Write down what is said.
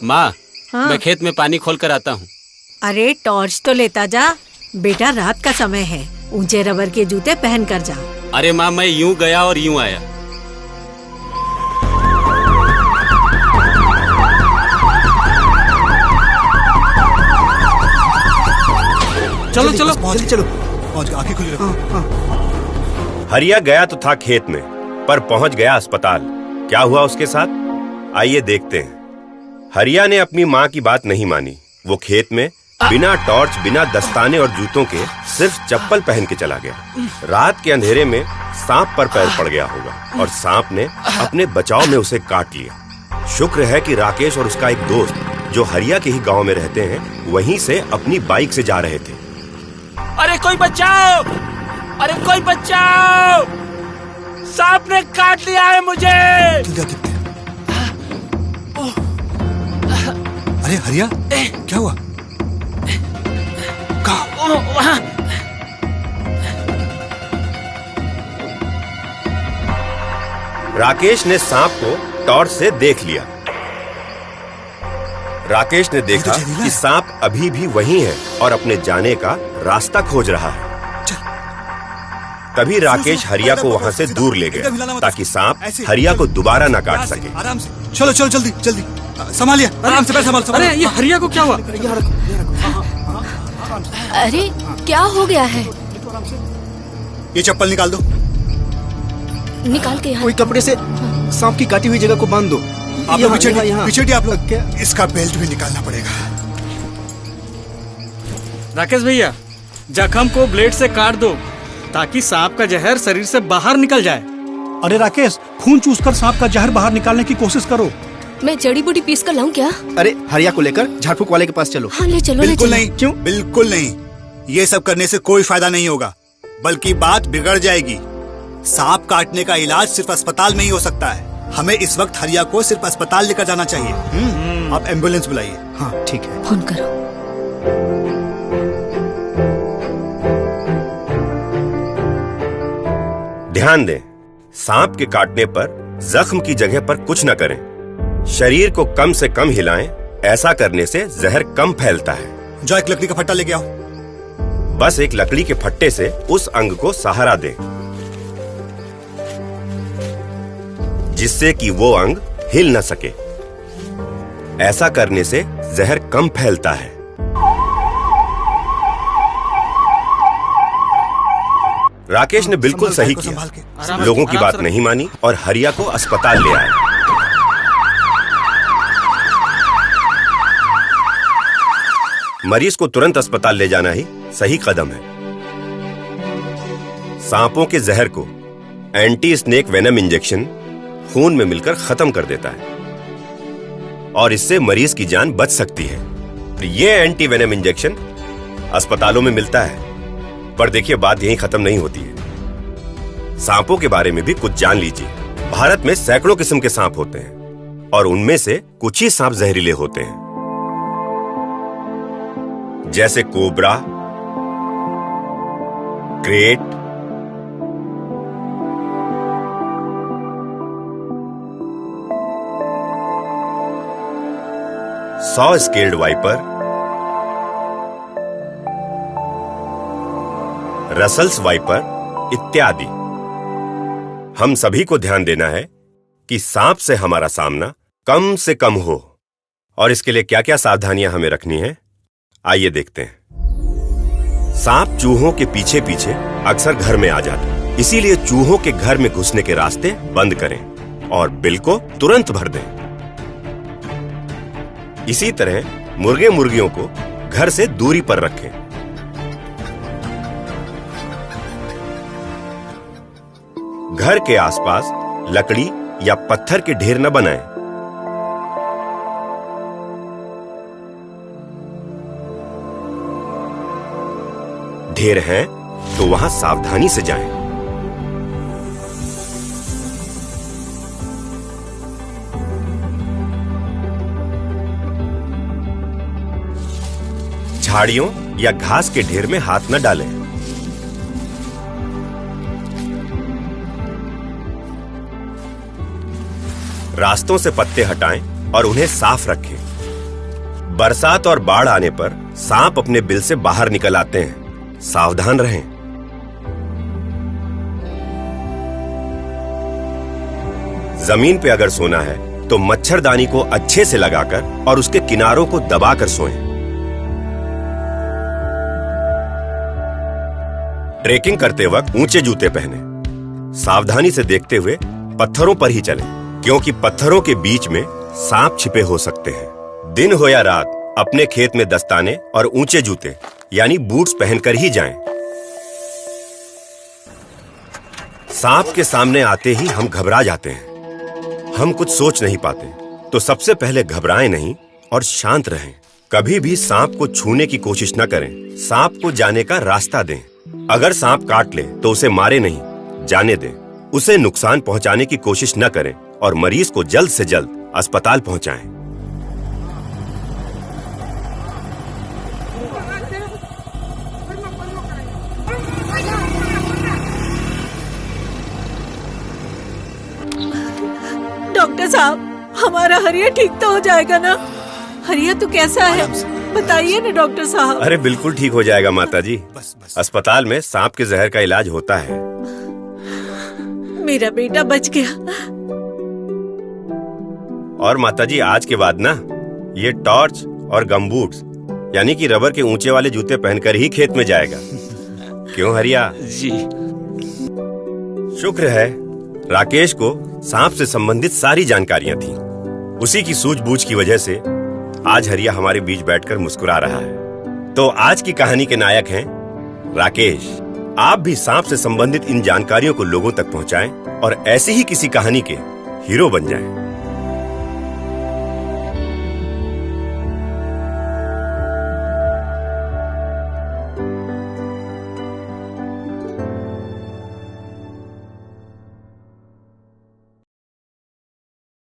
माँ, हाँ? मैं खेत में पानी खोल कर आता हूँ। अरे टॉर्च तो लेता जा बेटा, रात का समय है। ऊंचे रबर के जूते पहन कर जा। अरे माँ, मैं यूं गया और यूं आया। चलो चलो चलो पहुंच गया, आंखें खुली रखो। हरिया गया तो था खेत में, पर पहुंच गया अस्पताल। क्या हुआ उसके साथ, आइए देखते हैं। हरिया ने अपनी माँ की बात नहीं मानी। वो खेत में बिना टॉर्च, बिना दस्ताने और जूतों के सिर्फ चप्पल पहन के चला गया। रात के अंधेरे में सांप पर पैर पड़ गया होगा और सांप ने अपने बचाव में उसे काट लिया। शुक्र है कि राकेश और उसका एक दोस्त, जो हरिया के ही गांव में रहते हैं, वहीं से अपनी बाइक से जा रहे थे। अरे कोई बचाओ! अरे कोई बचाओ! सांप ने काट लिया है मुझे। अरे हरिया, क्या हुआ? कहाँ? राकेश ने सांप को टॉर्च से देख लिया। राकेश ने देखा कि सांप अभी भी वहीं है और अपने जाने का रास्ता खोज रहा है। तभी राकेश हरिया को वहां से दूर ले गया ताकि सांप हरिया को दोबारा न काट सके। आराम से चलो चलो, जल्दी जल्दी संभालिए, आराम से पैर संभाल। अरे ये हरिया को क्या हुआ? अरे क्या हो गया है? ये चप्पल निकाल दो। निकाल के यहाँ। कोई कपड़े से सांप की काटी हुई जगह को बांध दो। आप लोग पीछे आप लोग। इसका बेल्ट भी निकालना पड़ेगा। राकेश भैया, जख्म को ब्लेड से काट दो ताकि सांप का जहर शरीर से बाहर निकल जाए। अरे राकेश, खून चूसकर सांप का जहर बाहर निकालने की कोशिश करो। मैं जड़ी बूटी पीस कर लाऊं क्या? अरे हरिया को लेकर झाड़फूक वाले के पास चलो। हाँ ले चलो। बिल्कुल नहीं। क्यों? बिल्कुल नहीं, ये सब करने से कोई फायदा नहीं होगा, बल्कि बात बिगड़ जाएगी। सांप काटने का इलाज सिर्फ अस्पताल में ही हो सकता है। हमें इस वक्त हरिया को सिर्फ अस्पताल लेकर जाना चाहिए। आप एम्बुलेंस बुलाइए। हाँ ठीक है। फोन करो। ध्यान दें, सांप के काटने पर जख्म की जगह पर कुछ न करें। शरीर को कम से कम हिलाएं। ऐसा करने से जहर कम फैलता है। जो एक लकड़ी का फट्टा लेके आओ। बस एक लकड़ी के फट्टे से उस अंग को सहारा दें, जिससे कि वो अंग हिल न सके। ऐसा करने से जहर कम फैलता है। राकेश ने बिल्कुल सही किया। लोगों की बात नहीं मानी और हरिया को अस्पताल ले आया। मरीज को तुरंत अस्पताल ले जाना ही सही कदम है। सांपों के जहर को एंटी स्नेक वेनम इंजेक्शन खून में मिलकर खत्म कर देता है और इससे मरीज की जान बच सकती है। ये एंटी वेनम इंजेक्शन अस्पतालों में मिलता है। पर देखिए, बात यहीं खत्म नहीं होती है। सांपों के बारे में भी कुछ जान लीजिए। भारत में सैकड़ों किस्म के सांप होते हैं और उनमें से कुछ ही सांप जहरीले होते हैं, जैसे cobra, crate, saw scaled viper, Russell's wiper इत्यादि। हम सभी को ध्यान देना है कि सांप से हमारा सामना कम से कम हो, और इसके लिए क्या क्या सावधानियां हमें रखनी है, आइए देखते हैं। सांप चूहों के पीछे पीछे अक्सर घर में आ जाते हैं, इसीलिए चूहों के घर में घुसने के रास्ते बंद करें और बिल को तुरंत भर दें। इसी तरह मुर्गे मुर्गियों को घर से दूरी पर रखें। घर के आसपास लकड़ी या पत्थर के ढेर न बनाएं। ढेर हैं तो वहां सावधानी से जाएं। झाड़ियों या घास के ढेर में हाथ न डालें। रास्तों से पत्ते हटाएं और उन्हें साफ रखें। बरसात और बाढ़ आने पर सांप अपने बिल से बाहर निकल आते हैं। सावधान रहें। जमीन पे अगर सोना है तो मच्छरदानी को अच्छे से लगाकर और उसके किनारों को दबाकर सोएं। ट्रेकिंग करते वक्त ऊंचे जूते पहनें। सावधानी से देखते हुए पत्थरों पर ही चलें, क्योंकि पत्थरों के बीच में सांप छिपे हो सकते हैं। दिन हो या रात अपने खेत में दस्ताने और ऊंचे जूते यानी बूट्स पहनकर ही जाएं। सांप के सामने आते ही हम घबरा जाते हैं। हम कुछ सोच नहीं पाते, तो सबसे पहले घबराएं नहीं और शांत रहें। कभी भी सांप को छूने की कोशिश न करें। सांप को जाने का रास्ता दें। अगर सांप काट ले तो उसे मारे नहीं, जाने दें। उसे नुकसान पहुंचाने की कोशिश न करें और मरीज को जल्द से जल्द अस्पताल पहुंचाएं। डॉक्टर साहब, हमारा हरिया ठीक तो हो जाएगा ना? हरिया तो कैसा है, बताइए ना डॉक्टर साहब। अरे बिल्कुल ठीक हो जाएगा माता जी। अस्पताल में सांप के जहर का इलाज होता है। मेरा बेटा बच गया। और माताजी, आज के बाद ना ये टॉर्च और गमबूट्स यानी कि रबर के ऊंचे वाले जूते पहनकर ही खेत में जाएगा। क्यों हरिया? जी। शुक्र है राकेश को सांप से संबंधित सारी जानकारियां थी। उसी की सूझबूझ की वजह से आज हरिया हमारे बीच बैठकर मुस्कुरा रहा है। तो आज की कहानी के नायक हैं राकेश। आप भी सांप से संबंधित इन जानकारियों को लोगों तक पहुंचाएं और ऐसी ही किसी कहानी के हीरो बन जाएं।